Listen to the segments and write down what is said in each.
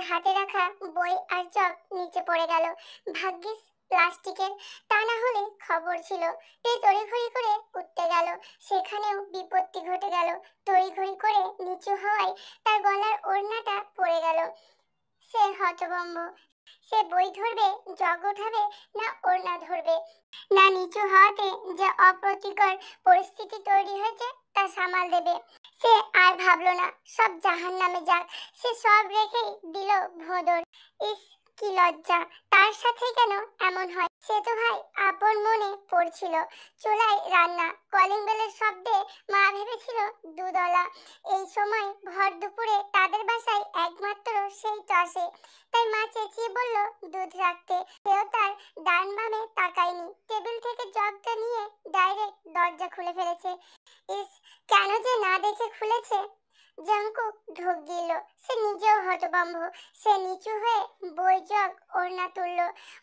হাতে রাখা বই আর চক নিচে পড়ে গেল। ভাগ্যিস প্লাস্টিকের, তা না হলে খবর ছিল। তে তড়িঘড়ি করে উঠতে গেল, সেখানেও বিপত্তি ঘটে গেল। তড়িঘড়ি করে নিচু হওয়ায় তার গলার ওড়নাটা পড়ে গেল। সে হতভম্ব। সে বই ধরবে, জগ উঠাবে, না ওড়না ধরবে। না নিচু হওয়াতে যে অপ্রীতিকর পরিস্থিতি তৈরি হয়েছে তা সামাল দেবে। সে আর ভাবলো না, সব জাহান্নামে যাক। সে সব রেখেই দিল ভোঁদর। ইস, কি লজ্জা! তার সাথে কেন এমন হয়? সে তো ভাই আপন মনে পড়ছিল। চুলায় রান্না, কলিং বেলের শব্দে মা ভেবেছিল দুধওয়ালা। এই সময় ভর দুপুরে তাদের বাসায় একমাত্র সেই তো আসে। তাই মা চেঁচিয়ে বলল দুধ রাখতে। সেও তার ডান বামে তাকায়নি, টেবিল থেকে জগটা নিয়ে ডাইরেক্ট দরজা খুলে ফেলেছে। ইস, কেন যে না দেখে খুলেছে! জাঙ্কুক ঢোক গিল। সে নিজেও হতভম্ব। সে নিচু হয়ে বই জগ ওড়না তুলল।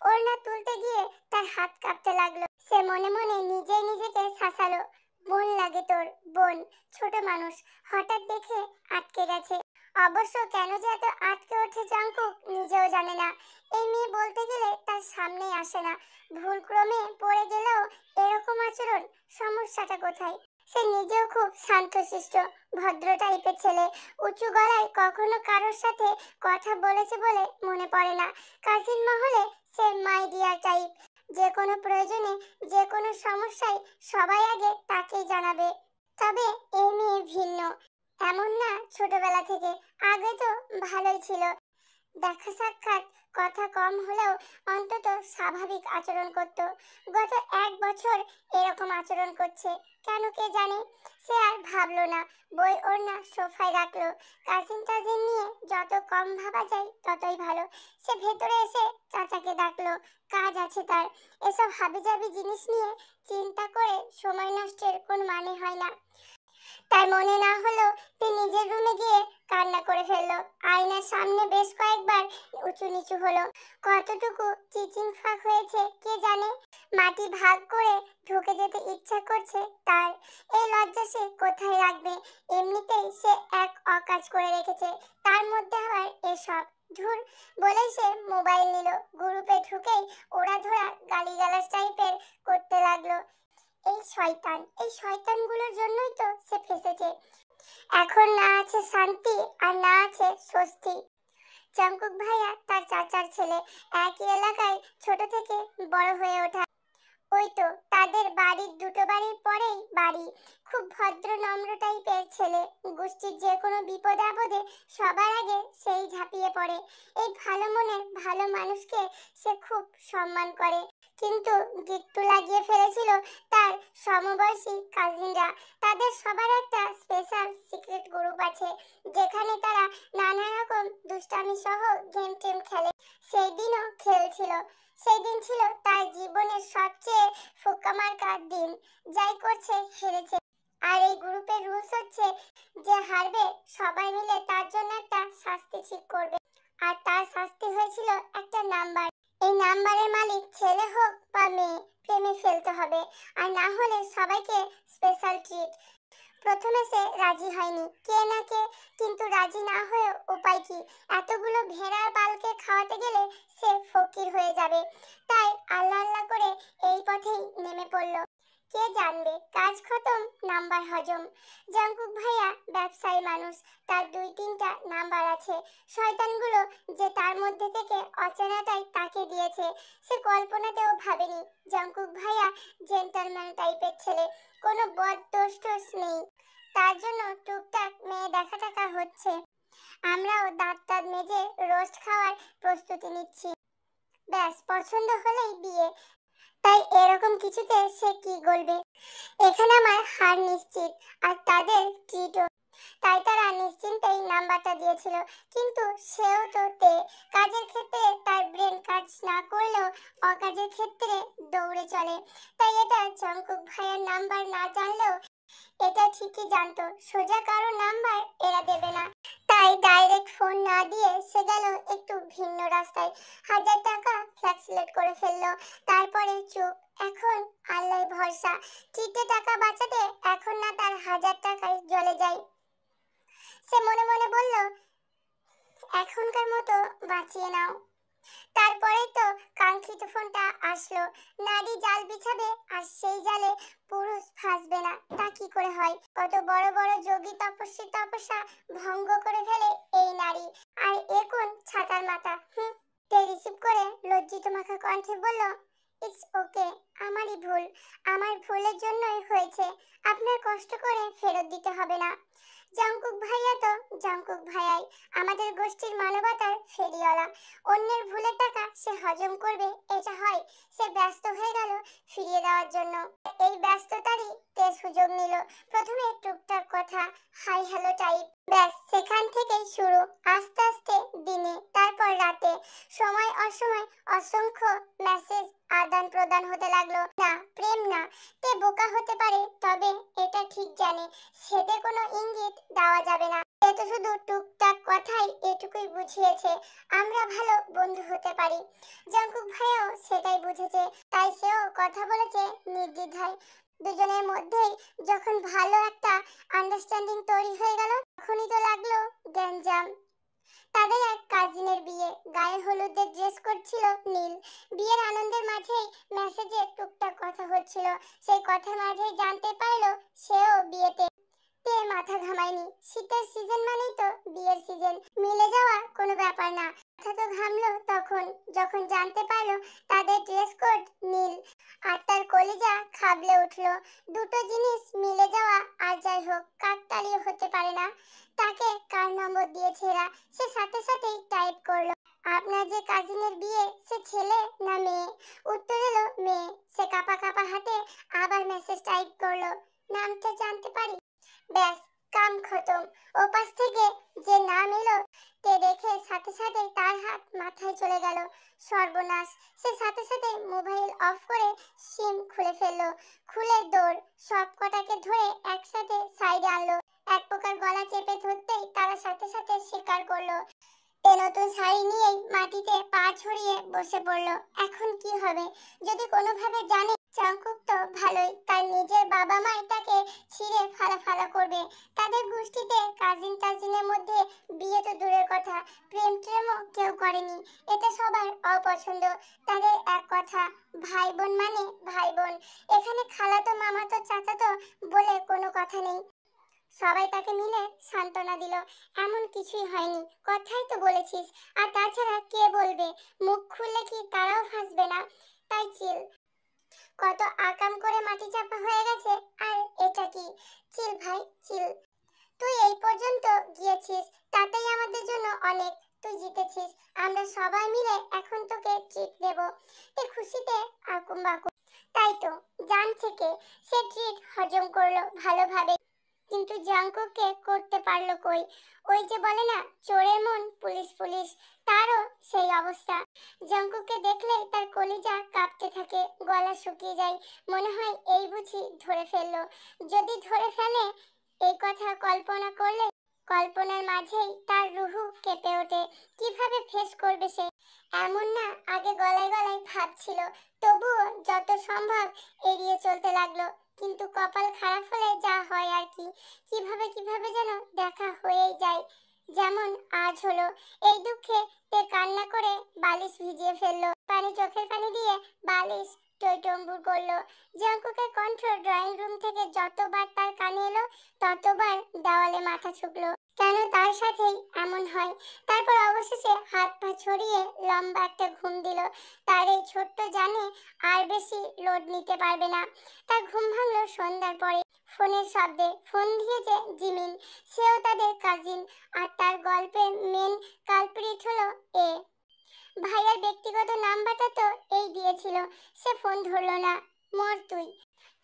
ওড়না তুলতে গিয়ে তার হাত কাঁপতে লাগলো। সে মনে মনে নিজেই নিজেকে শাসালো, বোন লাগে তোর, বোন। ছোট মানুষ, হঠাৎ দেখে আটকে গেছে। অবশ্য কেন যে এত আটকে ওঠে জাঙ্কুক নিজেও জানে না। এই মেয়ে বলতে গেলে তার সামনেই আসে না। ভুলক্রমে পড়ে গেলেও এরকম আচরণ, সমস্যাটা কোথায়? সে নিজেও খুব শান্তশিষ্ট, ভদ্র টাইপের ছেলে। উঁচু গলায় কখনো কারোর সাথে কথা বলেছে বলে মনে পড়ে না। কাজিন মহলে সে মাই ডিয়ার টাইপ। যে কোনো প্রয়োজনে, যে কোনো সমস্যায় সবাই আগে তাকেই জানাবে। তবে এই মেয়ে ভিন্ন। এমন না ছোটবেলা থেকে, আগে তো ভালোই ছিল। দেখা সাক্ষাৎ, কথা কম হলেও অন্তত স্বাভাবিক আচরণ করত। গত 1 বছর এরকম আচরণ করছে কেন কে জানে। সে আর ভাবলো না, বই ওড়না সোফায় রাখলো। কাজিন টাজিন নিয়ে যত কম ভাবা যায় ততই ভালো। সে ভেতরে এসে চাচাকে ডাকলো, কাজ আছে তার। এসব হাবিজাবি জিনিস নিয়ে চিন্তা করে সময় নষ্টের কোনো মানে হয় না। তার মনে না হলো সে নিজের রুমে গিয়ে কান্না করে ফেললো। আয়নার সামনে বেশ কয়েকবার উঁচু নিচু হলো। কতটুকু চিচিং ফাঁক হয়েছে কে জানে। মাটি ভাগ করে ঢুকে যেতে ইচ্ছা করছে তার। এই লজ্জা সে কোথায় রাখবে? এমনিতেই সে এক অকাজ করে রেখেছে, তার মধ্যে আবার এসব। ধুর বলেই সে মোবাইল নিল। গ্রুপে ঢুকেই ওড়াধরা গালিগালাজ টাইপের করতে লাগলো। এই শয়তানগুলোর জন্যই তো সে ফেসেছে। এখন না আছে শান্তি, আর না আছে স্বস্তি। জাঙ্কুক ভাইয়া তার চাচার ছেলে, একই এলাকায় ছোট থেকে বড় হয়ে ওঠা। ওই তো তাদের বাড়ির দুটো বাড়ির পরেই বাড়ি। খুব ভদ্র নম্র টাইপের ছেলে। গোষ্ঠীর যে কোনো বিপদে আপদে সবার আগে সেই ঝাঁপিয়ে পড়ে। এই ভালো মনের ভালো মানুষকে সে খুব সম্মান করে। কিন্তু গিট্টু লাগিয়ে ফেলেছিল তার সমবয়সী কাজিনরা। তাদের সবার একটা স্পেশাল সিক্রেট গ্রুপ আছে, যেখানে তারা নানা রকম দুষ্টামি সহ গেম টেম খেলে। সেই দিনও খেলছিল। সেই দিন ছিল তার জীবনের সবচেয়ে ফোকামার্কা দিন। যাই করছে হেরেছে। আর এই গ্রুপের রুলস হচ্ছে, যে হারবে সবাই মিলে তার জন্য একটা শাস্তি ঠিক করবে। আর তার শাস্তি হয়েছিল একটা নাম্বার। এই নাম্বারের মালিক ছেলে হোক বা মেয়ে, প্রেমে ফেলতে হবে। আর না হলে সবাইকে স্পেশাল ট্রিট। প্রথমে সে রাজি হয়নি, কে না কে, কিন্তু রাজি না হয়ে উপায় কি? এতগুলো ভেড়ার পালকে খাওয়াতে গেলে সে ফকির হয়ে যাবে। তাই আল্লাহ আল্লাহ করে এই পথেই নেমে পড়ল। কে জানবে, কাজ খতম, নাম্বার হজম। জাঙ্কুক ভাইয়া ব্যবসায়ী মানুষ, তার 2-3টা নাম্বার আছে। শয়তানগুলো যে তার মধ্যে থেকে অচেনাটাই তাকে দিয়েছে। সে কল্পনাতেও ভাবেনি জাঙ্কুক ভাইয়া জেন্টলম্যান টাইপের ছেলে। কোনো বদ দোষ টোষ নেই। তার জন্য টুকটাক মেয়ে দেখা টাকা হচ্ছে। আমরাও দাঁত টাত মেজে রোস্ট খাওয়ার প্রস্তুতি নিচ্ছি। ব্যাস পছন্দ হলেই বিয়ে। তাই এরকম কিছুতে সে কি গলবে? এখানে আমার হার নিশ্চিত, আর তাদের ট্রিটও। তাই তারা নিশ্চিন্তেই নাম্বারটা দিয়েছিল। কিন্তু সেও তো কাজের ক্ষেত্রে তার ব্রেন কাজ না করলেও অকাজের ক্ষেত্রে দৌড়ে চলে। তাই এটা জাঙ্কুক ভাইয়ের নাম্বার না জানলেও এটা ঠিকই জানতো, সোজা কারো নাম্বার এরা দেবে না। তাই ডাইরেক্ট ফোন না দিয়ে সে গেল একটু ভিন্ন রাস্তায়। 1000 টাকা ফ্ল্যাক্সিলেট করে ফেললো। তারপরে চুপ। এখন আল্লাহ ভরসা। চিটে টাকা বাঁচাতে এখন না তার 1000 টাকায় জ্বলে যায়। সে মনে মনে বলল, এখনকার মতো বাঁচিয়ে নাও। তারপরেই তো কাঙ্ক্ষিত ফোনটা আসলো। নারী জাল বিছাবে আর সেই জালে পুরুষ ফাঁসবে না, তা কি করে হয়? কত বড় বড় যোগী তপস্বী তপস্যা ভঙ্গ করে ফেলে এই নারী, আর এখন ছাতার মাথা। তে রিসিভ করে লজ্জিত মাখা কণ্ঠে বলল, ইটস ওকে, আমারই ভুল, আমার ভুলের জন্যই হয়েছে, আপনার কষ্ট করে ফেরত দিতে হবে না। জাংকুক ভাইয়া তো জাংকুক ভাইয়াই, আমাদের গোষ্ঠীর মানবতার ফেরিওয়ালা। অন্যের ভুলের টাকা সে হজম করবে এটা হয়? সে ব্যস্ত হয়ে গেল ফিরিয়ে দেওয়ার জন্য। এই ব্যস্ততারই তে সুযোগ নিল। প্রথমে টুকটাক কথা, হাই হ্যালো টাইপ, ব্যাস সেখান থেকেই শুরু। আস্তে আস্তে দিনে, তারপর রাতে, সময় অসময় অসংখ্য মেসেজ আদান প্রদান হতে লাগলো। না, প্রেম না। তে বোকা হতে পারে, তবে এটা ঠিক জানে সেদে কোনো ইঙ্গিত দেওয়া যাবে না। এ তো শুধু টুকটাক কথাই এটুকুই বুঝিয়েছে, আমরা ভালো বন্ধু হতে পারি। জাংকুক ভাইয়াও সেটাই বুঝেছে, তাই সেও কথা বলেছে নির্দ্বিধায়। দুজনের মধ্যেই যখন ভালো একটা আন্ডারস্ট্যান্ডিং তৈরি হয়ে গেল, তখনই তো লাগলো গ্যাঞ্জাম। তাদের এক কাজিনের বিয়ে, গায়ে হলুদের ড্রেস কোড ছিল নীল। বিয়ের আনন্দের মাঝেই মেসেজে টুকটাক কথা হচ্ছিল। সেই কথার মাঝেই জানতে পারলো সেও বিয়েতে। তে মাথা ঘামায়নি, শীতের সিজন মানেই তো বিয়ের সিজন, মিলে যাওয়া কোনো ব্যাপার না। মাথা তো ঘামলো তখন যখন জানতে পারলো তাদের ড্রেস কোড নীল, আর তার কলিজা খাবলে উঠলো। দুটো জিনিস মিলে যাওয়া আর যাই হোক কাকতালীয় হতে পারে না। তাকে কার নম্বর দিয়েছে এরা, সে সাথে সাথেই টাইপ করলো, আপনার যে কাজিনের বিয়ে সে ছেলে না মেয়ে? উত্তর এলো মেয়ে। সে কাপা কাপা হাতে আবার মেসেজ টাইপ করলো, নামটা জানতে পারি? ব্যাস, কাম খতম। ওপাশ থেকে যে নাম এলো তে দেখে সাথে সাথে তার হাত মাথায় চলে গেল। সর্বনাশ! সে সাথে সাথে মোবাইল অফ করে সিম খুলে ফেললো। খুলে দৌড়, সব কটাকে ধরে একসাথে সাইডে আনলো। এক প্রকার গলা চেপে ধরতেই তারা সাথে সাথে স্বীকার করলো। তে নতুন শাড়ি নিয়েই মাটিতে পা ছড়িয়ে বসে পড়লো। এখন কি হবে? যদি কোনোভাবে জানে জাংকুক তো ভালোই, তার নিজের বাবা মাই তাকে ছিঁড়ে ফালা ফালা করবে। তাদের গোষ্ঠীতে কাজিন টাজিনের মধ্যে বিয়ে তো দূরের কথা, প্রেম প্রেমও কেউ করেনি। এটা সবার অপছন্দ। তাদের এক কথা, ভাই বোন মানে ভাই বোন। এখানে খালাতো মামাতো চাচাতো বলে কোনো কথা নেই। সবাই তাকে মিলে সান্ত্বনা দিল, এমন কিছুই হয়নি, কথাই তো বলেছিস। আর তাছাড়া কে বলবে? মুখ খুললে কি তারাও ফাঁসবে না? তাই চিল। কত আকাম করে মাটি চাপা হয়ে গেছে, আর এটা কি? চিল ভাই চিল। তুই এই পর্যন্ত গিয়েছিস, তাতেই আমাদের জন্য অনেক। তুই জিতেছিস, আমরা সবাই মিলে এখন তোকে ট্রিট দেব। তে খুশিতে আকুম বাকুম। তাই তো, জানছে কে সে ট্রিট হজম করলো ভালোভাবে, কিন্তু জাংকুককে করতে পারলো কই? ওই যে বলে না, চোরের মন পুলিশ পুলিশ, তারও সেই অবস্থা। জাংকুককে দেখলে তার কলিজা কাঁপতে থাকে, গলা শুকিয়ে যায়। মনে হয় এই বুঝি ধরে ফেললো। যদি ধরে ফেলে, এই কথা কল্পনা করলে কল্পনার মাঝেই তার রুহু কেঁপে ওঠে। কিভাবে ফেস করবে সে? এমন না আগে গলায় গলায় ভাবছিল, তবুও যত সম্ভব এড়িয়ে চলতে লাগলো। কিন্তু কপাল খারাপ হলে যা হয় আর কি, কিভাবে কিভাবে যেন দেখা হয়েই যায়, যেমন আজ হলো। এই দুঃখে তে কান্না করে বালিশ ভিজিয়ে ফেললো। পানি, চোখের পানি দিয়ে বালিশ টইটম্বুর করলো। জাংকুকের কণ্ঠ ড্রয়িং রুম থেকে যতবার তার কানে এলো, ততবার দেওয়ালে মাথা ঠুকলো। কেন তার সাথেই এমন হয়? তারপর অবশেষে হাত পা ছড়িয়ে লম্বা একটা ঘুম দিল। তার এই ছোট্ট জানে আর বেশি লোড নিতে পারবে না। তার ঘুম ভাঙলো সন্ধ্যার পরে, ফোনের শব্দে। ফোন দিয়েছে জিমিন, সেও তাদের কাজিন, আর তার গল্পের মেন কালপ্রিট হলো এ। ভাইয়ার ব্যক্তিগত নাম্বারটা তো এই দিয়েছিল। সে ফোন ধরলো না, মর তুই।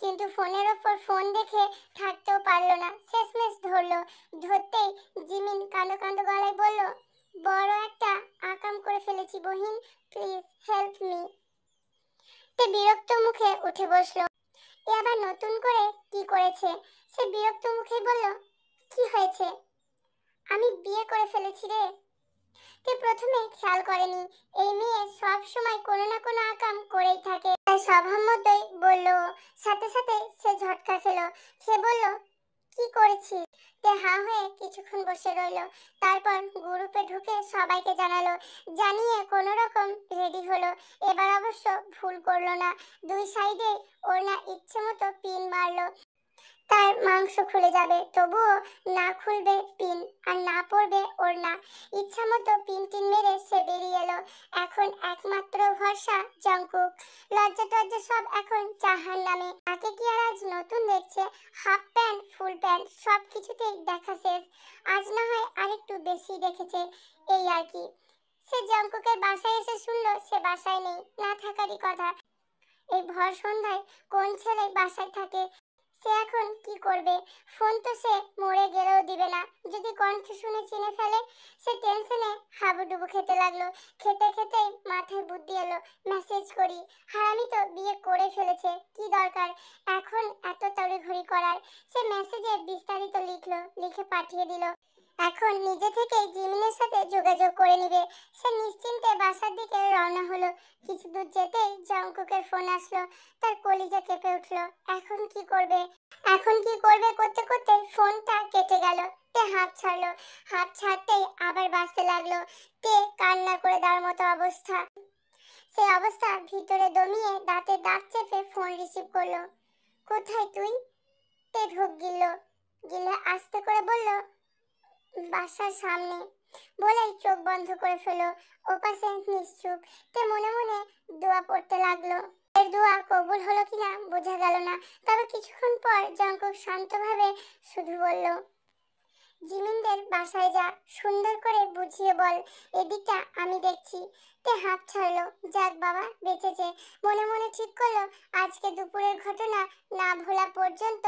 কিন্তু ফোনের ওপর ফোন দেখে থাকতেও পারলো না, শেষমেশ ধরলো। ধরতেই জিমিন কাঁদো কাঁদো গলায় বলল, বড় একটা আকাম করে ফেলেছি বহিন, প্লিজ হেল্প মি। তে বিরক্ত মুখে উঠে বসলো। এ আবার নতুন করে কি করেছে? সে বিরক্ত মুখে বলল, কি হয়েছে? আমি বিয়ে করে ফেলেছি রে। তে প্রথমে খেয়াল করেনি, এই মেয়ে সব সময় কোনো না কোনো আকাম করেই থাকে। তাই স্বভাব মতোই বলল। সাথে সাথে সে ঝটকা খেলো। সে বলল, কি করেছিস? তে হাঁ হয়ে কিছুক্ষণ বসে রইল। তারপর গ্রুপে ঢুকে সবাইকে জানালো, জানিয়ে কোনো রকম রেডি হলো। এবার অবশ্য ভুল করলো না, দুই সাইডে ওড়না ইচ্ছে মতো পিন মারলো। তার মাংস খুলে যাবে, তবুও না খুলবে পিন আর না পড়বে ওড়না। ইচ্ছা মতো পিন টিন মেরে সে বেরিয়ে এলো। এখন একমাত্র ভরসা জংকুক। লজ্জা টজ্জা সব এখন চাহার নামে। তাকে কি আর আজ নতুন দেখছে? হাফ প্যান্ট ফুল প্যান্ট সব কিছুতেই দেখা শেষ। আজ না হয় আরেকটু বেশি দেখেছে, এই আর কি। সে জংকুকের বাসায় এসে শুনলো সে বাসায় নেই, না থাকারই কথা। এই ভর সন্ধ্যায় কোন ছেলে বাসায় থাকে? সে এখন কি করবে? ফোন তো সে মরে গেলেও দিবে না, যদি কণ্ঠ শুনে চিনে ফেলে। সে টেনশনে হাবুডুবু খেতে লাগলো। খেতে খেতে মাথায় বুদ্ধি এলো, মেসেজ করি। হারামি তো বিয়ে করে ফেলেছে, কি দরকার এখন এত তড়িঘড়ি করার। সে মেসেজে বিস্তারিত লিখলো, লিখে পাঠিয়ে দিল। এখন নিজে থেকেই জিমিনের সাথে যোগাযোগ করে নিবে। সে নিশ্চিন্তে বাসার দিকে রওনা হলো। কিছু দূর যেতেই জংকুকের ফোন আসলো। তার কলিজা কেঁপে উঠলো। এখন কি করবে? এখন কি করবে করতে করতে ফোনটা কেটে গেল। তে হাত ছাড়লো। হাত ছাড়তেই আবার বাজতে লাগলো। তে কান্না করে দেওয়ার মতো অবস্থা। সে অবস্থা ভিতরে দমিয়ে দাঁতে দাঁত চেপে ফোন রিসিভ করলো। কোথায় তুই? তে ঢোক গিলল। গিলে আস্তে করে বলল, বাসার সামনে। বলেই চোখ বন্ধ করে ফেলো। ওপাশে নিশ্চুপ। তে মনে মনে দোয়া পড়তে লাগলো। এর দোয়া কবুল হলো কিনা বোঝা গেল না। তবে কিছুক্ষণ পর জঙ্কুক শান্তভাবে শুধু বলল, জিমিনদের বাসায় যা, সুন্দর করে বুঝিয়ে বল, এদিকটা আমি দেখছি। তে হাত ছাড়লো। যাক বাবা, বেঁচেছে। মনে মনে ঠিক করলো আজকে দুপুরের ঘটনা না ভোলা পর্যন্ত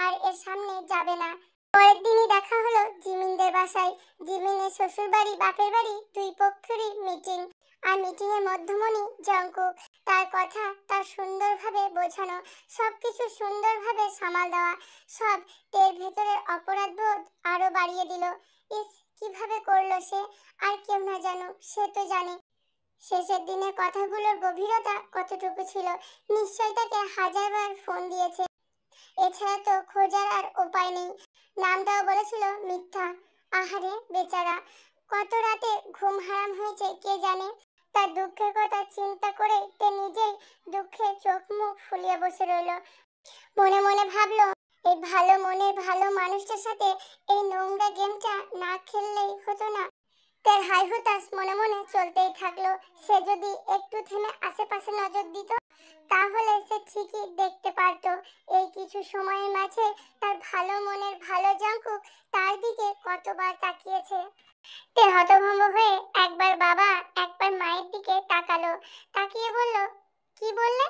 আর এর সামনে যাবে না। পরের দিনই দেখা হলো জিমিনদের বাসায়। জিমিনের শ্বশুর বাড়ি বাপের বাড়ি দুই পক্ষেরই মিটিং। আর মিটিং এর মধ্যমণি জঙ্কুক। তার কথা তার সুন্দরভাবে বোঝানো, সবকিছু সুন্দরভাবে সামাল দেওয়া, সব তের ভেতরের অপরাধবোধ আরো বাড়িয়ে দিল। ইস, কিভাবে করলো সে? আর কেউ না জানো, সে তো জানে। শেষের দিনের কথাগুলোর গভীরতা কতটুকু ছিল। নিশ্চয় তাকে হাজারবার ফোন দিয়েছে। এছাড়া তো খোঁজার আর উপায় নেই। নামটাও বলেছিল মিথ্যা। আহারে বেচারা, কত রাতে ঘুম হারাম হয়েছে কে জানে। তার দুঃখের কথা চিন্তা করে তে নিজেই দুঃখে চোখ মুখ ফুলিয়ে বসে রইল। মনে মনে ভাবলো, এই ভালো মনের ভালো মানুষটার সাথে এই নোংরা গেমটা না খেললেই হতো না। তার হাই হুতাশ মনে মনে চলতেই থাকলো। সে যদি একটু থেমে আশেপাশে নজর দিত, তাহলে সে ঠিকই দেখতে পারত এই কিছু সময়ের মাঝে তার ভালো মনের ভালো জঙ্কুক তার দিকে কতবার তাকিয়েছে। তে হতভম্ব হয়ে একবার বাবা একবার মায়ের দিকে তাকালো। তাকিয়ে বলল, কি বললে?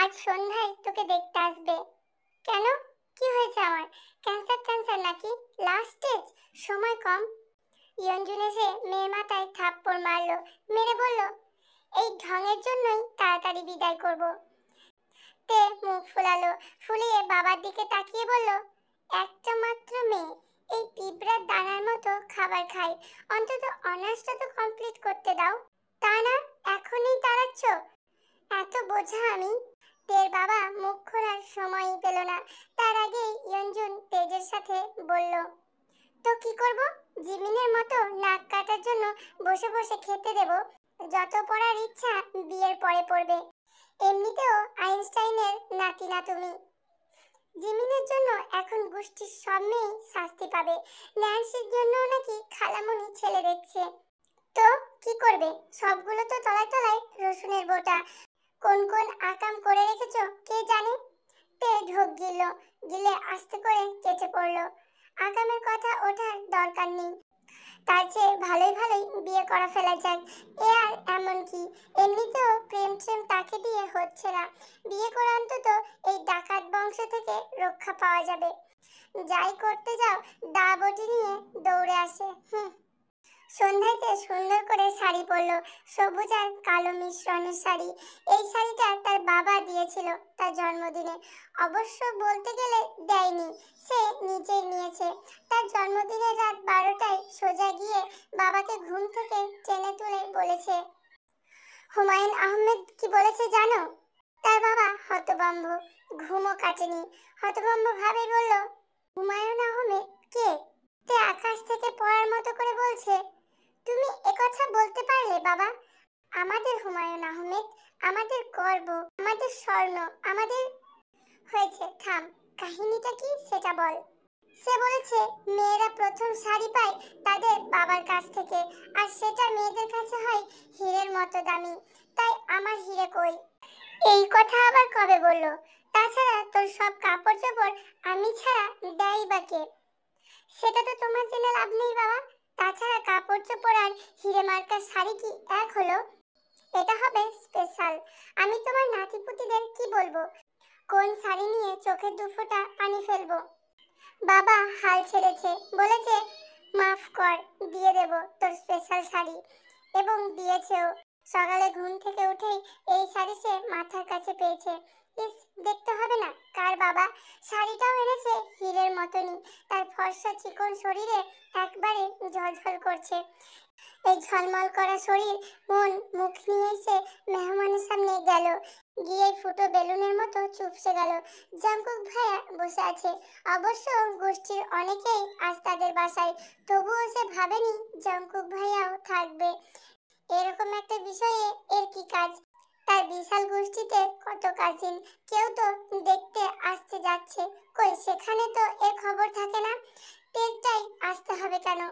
আজ সন্ধ্যায় তোকে দেখতে আসবে। কেন? কি হয়েছে আমার? ক্যান্সার ট্যান্সার নাকি? লাস্ট স্টেজ, সময় কম। ইয়ঞ্জুন এসে মেয়ের মাথায় থাপ্পড় মারলো। মেরে বলল, এই ঢঙের জন্যই তাড়াতাড়ি বিদায় করব। তে মুখ ফুলালো। ফুলিয়ে বাবার দিকে তাকিয়ে বলল, একটা মাত্র মেয়ে, এই পিঁপড়ার দানার মতো খাবার খায়। অন্তত অনার্সটা তো কমপ্লিট করতে দাও। তা না, এখনই তাড়াচ্ছ? এত বোঝা আমি। তের বাবা মুখ খোলার সময়ই পেল না। তার আগেই ইয়ঞ্জুন তেজের সাথে বলল, তো কি করব? জিমিনের মতো নাক কাটার জন্য বসে বসে খেতে দেব? যত পড়ার ইচ্ছা বিয়ের পরে পড়বে। এমনিতেও আইনস্টাইনের নাতি না তুমি। জিমিনের জন্য এখন গোষ্ঠীর সব মেয়ে শাস্তি পাবে। ন্যান্সির জন্য নাকি খালামণি ছেলে দেখছে। তো কি করবে? সবগুলো তো তলায় তলায় রসুনের বোটা। কোন কোন আকাম করে রেখেছো কে জানে। তে ঢোক গিলল। গিলে আস্তে করে কেটে পড়লো। আগামের কথা ওঠার দরকার নেই। তার চেয়ে ভালোই ভালোই বিয়ে করা ফেলা যাক। এ আর এমন কি, এমনিতেও প্রেম ট্রেম তাকে দিয়ে হচ্ছে না। বিয়ে করে অন্তত এই ডাকাত বংশ থেকে রক্ষা পাওয়া যাবে। যাই করতে যাও দা বটি নিয়ে দৌড়ে আসে। সন্ধ্যাতে সুন্দর করে শাড়ি পরলো, সবুজ আর কালো মিশ্রণের শাড়ি। এই শাড়িটা তার বাবা দিয়েছিল তার জন্মদিনে। অবশ্য বলতে গেলে দেয়নি, সে নিজেই নিয়েছে। তার জন্মদিনের রাত 12টায় সোজা গিয়ে বাবাকে ঘুম থেকে টেনে তুলে বলেছে। হুমায়ুন আহমেদ কি বলেছে জানো? তার বাবা হতভম্ব, ঘুমও কাটেনি। হতভম্ব ভাবে বলল, হুমায়ুন আহমেদ কে? তে আকাশ থেকে পড়ার মতো করে বলছে, তুমি একথা বলতে পারলে বাবা? আমাদের হুমায়ুন আহমেদ, আমাদের গর্ব, আমাদের স্বর্ণ, আমাদের। হয়েছে, থাম। কাহিনীটা কি সেটা বল। সে বলেছে মেয়েরা প্রথম শাড়ি পায় তাদের বাবার কাছ থেকে, আর সেটা মেয়েদের কাছে হয় হীরের মতো দামি। তাই আমার হীরে কই? এই কথা আবার কবে বললো? তাছাড়া তোর সব কাপড় চোপড় আমি ছাড়া দেয় বা কে? সেটা তো তোমার জেনে লাভ নেই বাবা। তাছাড়া কাপড় চোপড় আর হিরে মার্কার শাড়ি কি এক হলো? এটা হবে স্পেশাল। আমি তোমার নাতিপুতিদের কি বলবো? কোন শাড়ি নিয়ে চোখের দুফোঁটা পানি ফেলবো? বাবা হাল ছেড়েছে, বলেছে মাফ কর, দিয়ে দেব তোর স্পেশাল শাড়ি। এবং দিয়েছেও। সকালে ঘুম থেকে উঠেই এই শাড়ি সে মাথার কাছে পেয়েছে। ইস, দেখতে হবে না কার বাবা? শাড়িটাও এনেছে হীরের মতনই। তার ফর্সা চিকন শরীরে একবারে ঝলঝল করছে। এই ঝলমল করা শরীর, মন, মুখ নিয়ে সে মেহমানের সামনে গেল। গিয়ে ফুটো বেলুনের মতো চুপসে গেল। জাঙ্কুক ভাইয়া বসে আছে। অবশ্য গোষ্ঠীর অনেকেই আজ তাদের বাসায়, তবুও সে ভাবেনি জাঙ্কুক ভাইয়াও থাকবে। এরকম একটা বিষয়ে এর কি কাজ? তার বিশাল গোষ্ঠীতে কত কাজিন, কেউ তো দেখতে আসতে যাচ্ছে। কই, সেখানে তো এর খবর থাকে না। তেরটাই আসতে হবে কেন?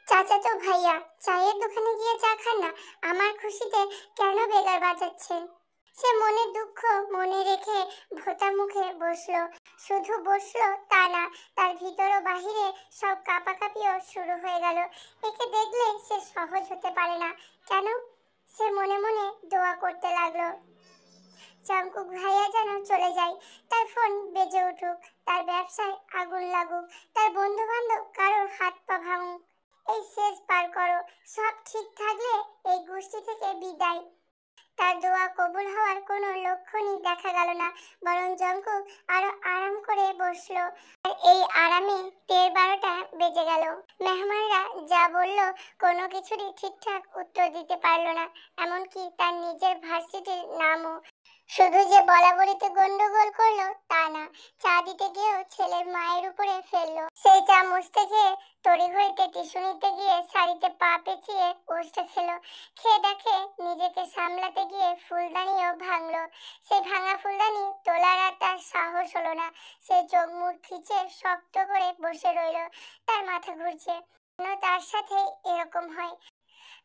চাচাতো ভাইয়া চায়ের দোকানে গিয়ে চা খান না। আমার খুশিতে কেন বেগার বাজাচ্ছেন? সে মনের দুঃখ মনে রেখে ভোতা মুখে বসলো। শুধু বসলো তা না, তার ভিতর ও বাহিরে সব কাঁপাকাঁপিও শুরু হয়ে গেল। একে দেখলে সে সহজ হতে পারে না। কেন? সে মনে মনে দোয়া করতে লাগলো, জাঙ্কুক ভাইয়া যেন চলে যায়, তার ফোন বেজে উঠুক, তার ব্যবসায় আগুন লাগুক, তার বন্ধু বান্ধব কারোর হাত পা ভাঙুক। এই শেষ বার করো, সব ঠিক থাকলে এই গোষ্ঠী থেকে বিদায়। তার দোয়া কবুল হওয়ার কোনো লক্ষণই দেখা গেল না, বরং জাঙ্কুক আরো আরাম করে বসলো। আর এই আরামে 11:30 বেজে গেল। মেহমানরা যা বলল কোনো কিছুরই ঠিকঠাক উত্তর দিতে পারলো না, এমনকি তার নিজের ভার্সিটির নামও। শুধু যে বলাবলিতে গন্ডগোল করলো তা না, চা দিতে গিয়েও ছেলের মায়ের উপরে ফেললো। সেই চা মুছতে গিয়ে তড়িঘড়িতে টিস্যু নিতে গিয়ে শাড়িতে পা পেঁচিয়ে কষ্টে খেলো। খেয়ে দেখে নিজেকে সামলাতে গিয়ে ফুলদানিও ভাঙলো। সেই ভাঙা ফুলদানি তোলার আর তার সাহস হলো না। সে চোখ মুখ খিচে শক্ত করে বসে রইলো। তার মাথা ঘুরছে, কেন তার সাথে এরকম হয়?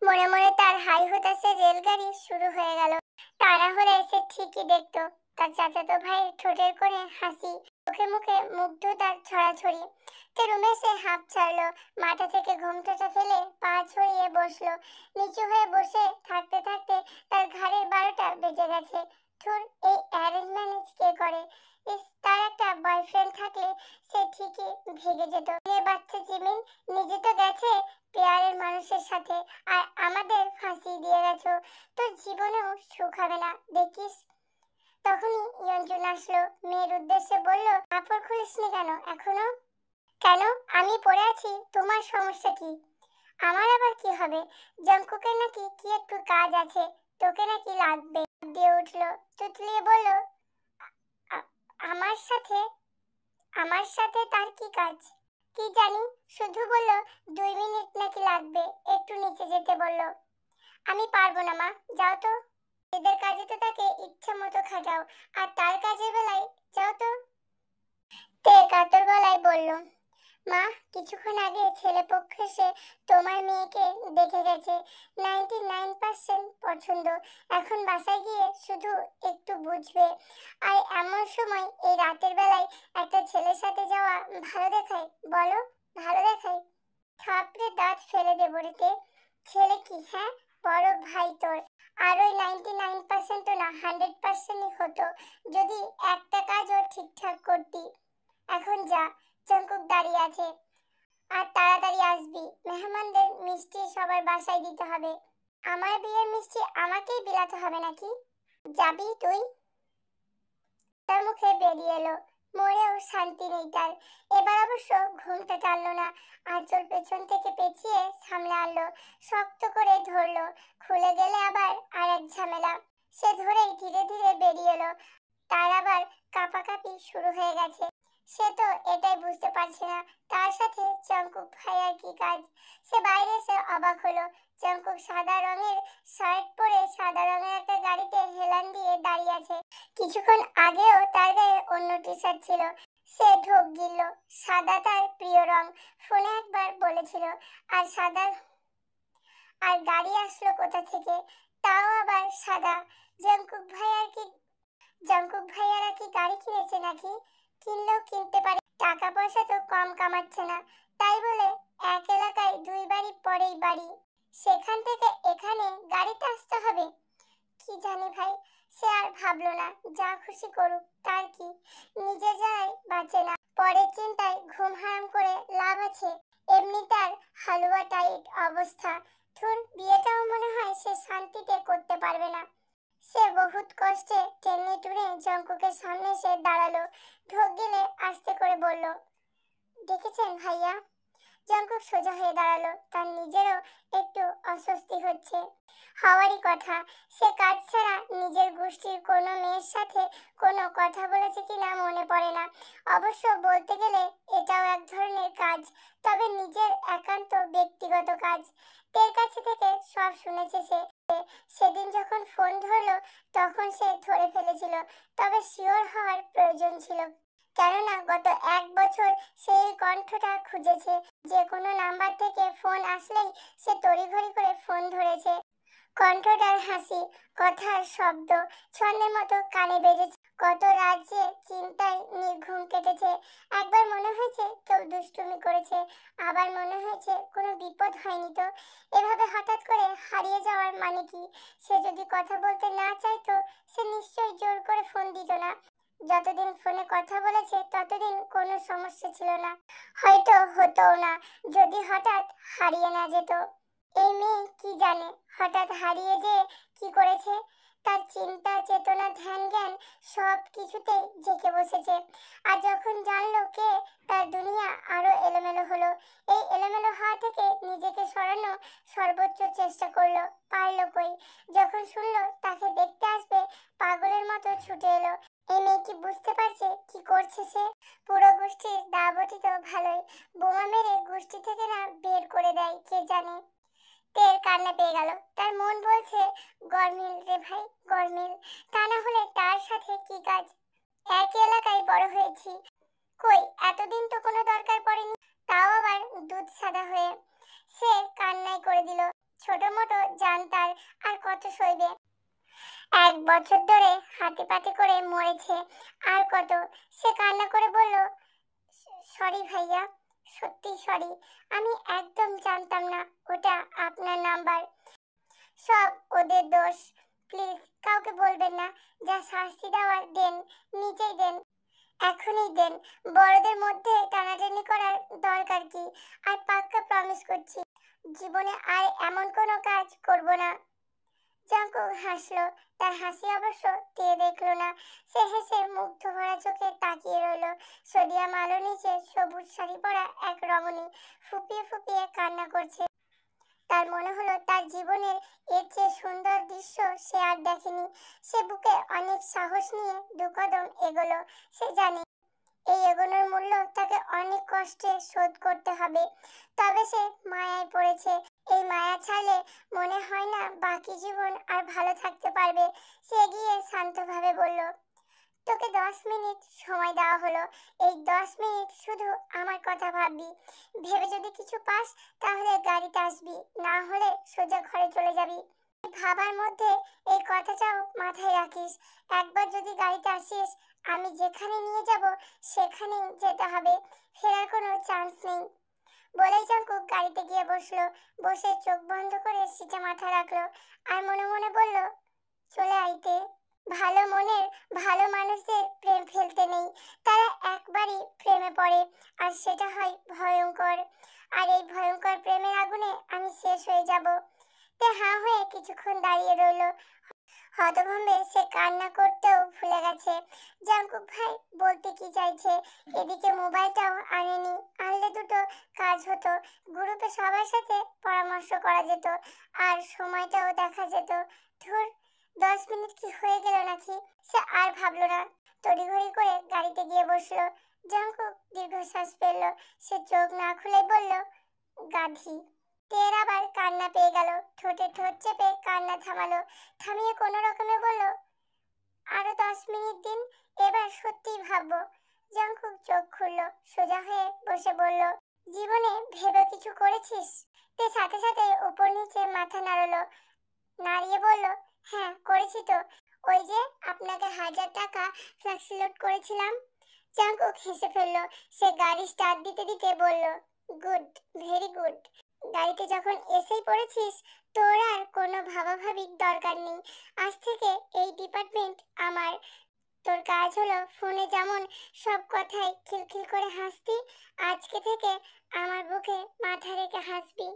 মনে মনে তার হাই হতাশে রেলগাড়ি শুরু হয়ে গেল। তারা হলে সে ঠিকই দেখতো তার চাচাতো ভাইয়ের ঠোঁটের কোণে হাসি, মুখে মুখে মুগ্ধতার ছড়াছড়ি। তে রুমে সে হাঁপ ছাড়লো, মাথা থেকে ঘোমটাটা ফেলে পা ছড়িয়ে বসলো। নিচু হয়ে বসে থাকতে থাকতে তার ঘাড়ের 12টা বেজে গেছে। ধুর, এই অ্যারেঞ্জ ম্যারেজ কে করে? ইস, তার একটা বয়ফ্রেন্ড থাকলে সে ঠিকই ভেগে যেত। বাচ্চা জিমিন, নিজে তো গেছে পেয়ারের মানুষের সাথে, আর আমাদের ফাঁসি দিয়ে গেছো। তোর জীবনেও সুখ হবে না, দেখিস। তখনই ইয়ঞ্জন আসলো, মেয়ের উদ্দেশ্যে বলল, কাপড় খুলিসনি কেন এখনো? কেন? আমি পরে আছি, তোমার সমস্যা কি? আমার আবার কি হবে? জঙ্কুকের নাকি কি একটু কাজ আছে, তোকে নাকি লাগবে। দিয়ে উঠলো, তুতলিয়ে বলল, "আ- আমার সাথে? আমার সাথে তার কি কাজ? কি জানি, শুধু বলল 2 মিনিট নাকি লাগবে, একটু নিচে যেতে বলল। আমি পারবো না মা, যাও তো। এদের কাজে তো তাকে ইচ্ছা মতো খাটাও, আর তার কাজের বেলায় যাও তো। তে কাতর গলায় বলল, মা, কিছুক্ষণ আগে ছেলে পক্ষ এসে তোমার মেয়েকে দেখে গেছে। 99% পছন্দ। এখন বাসায় গিয়ে শুধু একটু বুঝবে। আর এমন সময় এই রাতের বেলায় একটা ছেলের সাথে যাওয়া ভালো দেখায় বলো? ভালো দেখায়? থাপড়ে দাঁত ফেলে দেবো রেতে। ছেলে কি, হ্যাঁ? বড় ভাই তোর। আর ওই 99% না, 100%ই হতো যদি একটা কাজও ঠিকঠাক করতি। এখন যা, জঙ্কুক দাঁড়িয়ে আছে, আর তাড়াতাড়ি আসবি। মেহমানদের মিষ্টি সবার বাসায় দিতে হবে। আমার বিয়ের মিষ্টি আমাকেই বিলাতে হবে নাকি? যাবি তুই? তার মুখে বেরিয়ে এলো, মরেও শান্তি নেই তার। এবার অবশ্য ঘুমটা টানলো না, আঁচল পেছন থেকে পেঁচিয়ে সামনে আনলো, শক্ত করে ধরলো। খুলে গেলে আবার আর এক ঝামেলা। সে ধরেই ধীরে ধীরে বেরিয়ে এলো। তার আবার কাঁপাকাঁপি শুরু হয়ে গেছে। সে তো এটাই বুঝতে পারছে না তার সাথে জঙ্কুক ভাইয়ার কি কাজ। সে বাইরে এসে অবাক হলো, জঙ্কুক সাদা রঙের শার্ট পরে সাদা রঙের একটা গাড়িতে হেলান দিয়ে দাঁড়িয়ে আছে। কিছুক্ষণ আগেও তার গায়ে অন্য টি শার্ট ছিল। সে ঢোক গিলল, সাদা তার প্রিয় রং, ফোনে একবার বলেছিল। আর সাদা, আর গাড়ি আসলো কোথা থেকে, তাও আবার সাদা। জঙ্কুক ভাইয়ার কি জঙ্কুক ভাইয়ারা কি গাড়ি কিনেছে নাকি? কিনলেও কিনতে পারে, টাকা পয়সা তো কম কামাচ্ছে না। তাই বলে এক এলাকায় দুই বাড়ি পরেই বাড়ি, সেখান থেকে এখানে গাড়িতে আসতে হবে? কি জানি ভাই। সে আর ভাবলো না, যা খুশি করুক, তার কি, নিজে যাই বাঁচে না, পরের চিন্তায় ঘুম হারাম করে লাভ আছে? এমনি তার হালুয়া টাইট অবস্থা। ধুর, বিয়েটাও মনে হয় সে শান্তিতে করতে পারবে না। সে বহুত কষ্টে টেনে টুনে জঙ্কুকের সামনে এসে দাঁড়ালো, ঢোক গেলে আস্তে করে বলল, দেখেছেন ভাইয়া? জঙ্কুক সোজা হয়ে দাঁড়ালো, তার নিজেরও একটু অস্বস্তি হচ্ছে। হওয়ারই কথা। সে কাজ ছাড়া নিজের গোষ্ঠীর কোনো মেয়ের সাথে কোনো কথা বলেছে কিনা মনে পড়ে না। অবশ্য বলতে গেলে এটাও এক ধরনের কাজ, তবে নিজের একান্ত ব্যক্তিগত কাজ। তের কাছে থেকে সব শুনেছে সে। সেদিন যখন ফোন ধরলো তখন সে ধরে ফেলেছিল, তবে শিওর হওয়ার প্রয়োজন ছিল। কেননা গত 1 বছর সেই কণ্ঠটা খুঁজেছে, যে কোনো নাম্বার থেকে ফোন আসলেই সে তড়িঘড়ি করে ফোন ধরেছে। কণ্ঠটার হাসি, কথার শব্দ ছন্দের মতো কানে বেজেছে। কত রাত যে চিন্তায় নির্ঘুম কেটেছে। একবার মনে হয়েছে কেউ দুষ্টুমি করেছে, আবার মনে হয়েছে কোনো বিপদ হয়নি তো। এভাবে হঠাৎ করে হারিয়ে যাওয়ার মানে কি? সে যদি কথা বলতে না চাইতো সে নিশ্চয়ই জোর করে ফোন দিত না। যতদিন ফোনে কথা বলেছে ততদিন কোনো সমস্যা ছিল না, হয়তো হতোও না যদি হঠাৎ হারিয়ে না যেত। এই মেয়ে কি জানে হঠাৎ হারিয়ে যে কি করেছে। তার চিন্তা চেতনা ধ্যান জ্ঞান সব কিছুতেই জেঁকে বসেছে। আর যখন জানলো কে, তার দুনিয়া আরো এলোমেলো হলো। এই এলোমেলো হওয়া থেকে নিজেকে সরানো সর্বোচ্চ চেষ্টা করলো, পারলো কই। যখন শুনলো তাকে দেখতে আসবে, পাগলের মতো ছুটে এলো। এই মেয়ে কি বুঝতে পারছে কি করছে সে? পুরো গোষ্ঠীর দাবটি তো ভালোই, বোমা মেরে গোষ্ঠী থেকে না বের করে দেয় কে জানে। তের কান্না পেয়ে গেল। তার মন বলছে, গরমিল রে ভাই, গরমিল। তা না হলে তার সাথে কি কাজ? একই এলাকায় বড় হয়েছি, কই এতদিন তো কোনো দরকার পড়েনি, তাও আবার দুধ সাদা হয়ে। সে কান্নাই করে দিল। ছোট মোটো জান তার, আর কত সইবে? 1 বছর ধরে হাতে পাতে করে মরেছে, আর কত? সে কান্না করে বলল, সরি ভাইয়া, সত্যি সরি, আমি একদম জানতাম না ওটা আপনার নাম্বার। সব ওদের দোষ, প্লিজ কাউকে বলবেন না। যা শাস্তি দেওয়ার দেন, নিজেই দেন, এখনই দেন। বড়দের মধ্যে টানাটানি করার দরকার কি? আর পাক্কা প্রমিস করছি জীবনে আর এমন কোনো কাজ করব না। জাঙ্কুক হাসলো, তার হাসি অবশ্য তে দেখলো না। সে হেসে মুগ্ধ ভরা চোখে তাকিয়ে রইল। সোডিয়াম আলো নিচে সবুজ শাড়ি পরা এক রমণী ফুপিয়ে ফুপিয়ে কান্না করছে। তার মনে হলো তার জীবনের এর চেয়ে সুন্দর দৃশ্য সে আর দেখেনি। সে বুকে অনেক সাহস নিয়ে 2 কদম এগোলো। সে জানে এই এগোনোর মূল্য তাকে অনেক কষ্টে শোধ করতে হবে। তবে সে মায়ায় পড়েছে। এই মায়া ছাড়লে মনে হয় না বাকি জীবন আর ভালো থাকতে পারবে। সে গিয়ে শান্তভাবে বলল, তোকে 10 মিনিট সময় দেওয়া হলো। এই 10 মিনিট শুধু আমার কথা ভাববি। ভেবে যদি কিছু পাস তাহলে গাড়িতে আসবি, না হলে সোজা ঘরে চলে যাবি। ভাবার মধ্যে এই কথাটাও মাথায় রাখিস। একবার যদি গাড়িতে আসিস, আমি যেখানে নিয়ে যাব সেখানেই যেতে হবে, ফেরার কোনো চান্স নেই। বলেই জাঙ্কুক গাড়িতে গিয়ে বসলো। বসে চোখ বন্ধ করে সিটে মাথা রাখলো, আর মনে মনে বলল, চলে আইতে। ভালো মনের ভালো মানুষদের প্রেম ফেলতে নেই, তারা একবারই প্রেমে পড়ে, আর সেটা হয় ভয়ঙ্কর। আর এই ভয়ঙ্কর প্রেমের আগুনে আমি শেষ হয়ে যাব। তে হাঁ হয়ে কিছুক্ষণ দাঁড়িয়ে রইল। হতভম্বে সে কান্না করতেও ভুলে গেছে জাঙ্কুক ভাই বলতে কি চাইছে। এদিকে মোবাইলটাও আনেনি, আনলে দুটো কাজ হতো। গ্রুপে সবার সাথে পরামর্শ করা যেত, আর সময়টাও দেখা যেত। ধুর, 10 মিনিট কি হয়ে গেল নাকি? সে আর ভাবলো না। তড়িঘড়ি করে গাড়িতে গিয়ে বসলো। জাংকুক দীর্ঘশ্বাস ফেললো। সে চোখ না খুলে বলল, গাধি। তের আবার কান্না পেয়ে গেল। ঠোঁটে ঠোঁট চেপে কান্না থামালো। থামিয়ে কোনো রকমে বলল, আরো 10 মিনিট দিন, এবার সত্যিই ভাববো। জাংকুক চোখ খুলল, সোজা হয়ে বসে বলল, জীবনে ভেবে কিছু করেছিস? তে সাথে সাথে উপর নিচে মাথা নাড়লো। নাড়িয়ে বলল, হ্যাঁ করেছি তো। ওই যে আপনাকে 1000 টাকা ফ্ল্যাক্সি লোড করেছিলাম। জাংকুক হেসে ফেলল। সে গাড়ি স্টার্ট দিতে দিতে বলল, গুড, ভেরি গুড। গাড়িতে যখন এসেই পড়েছিস, তোর আর কোনো ভাবাভাবির দরকার নেই। আজ থেকে এই ডিপার্টমেন্ট আমার। তোর কাজ হলো ফোনে যেমন সব কথায় খিলখিল করে হাসতি, আজকে থেকে আমার বুকে মাথা রেখে হাসবি।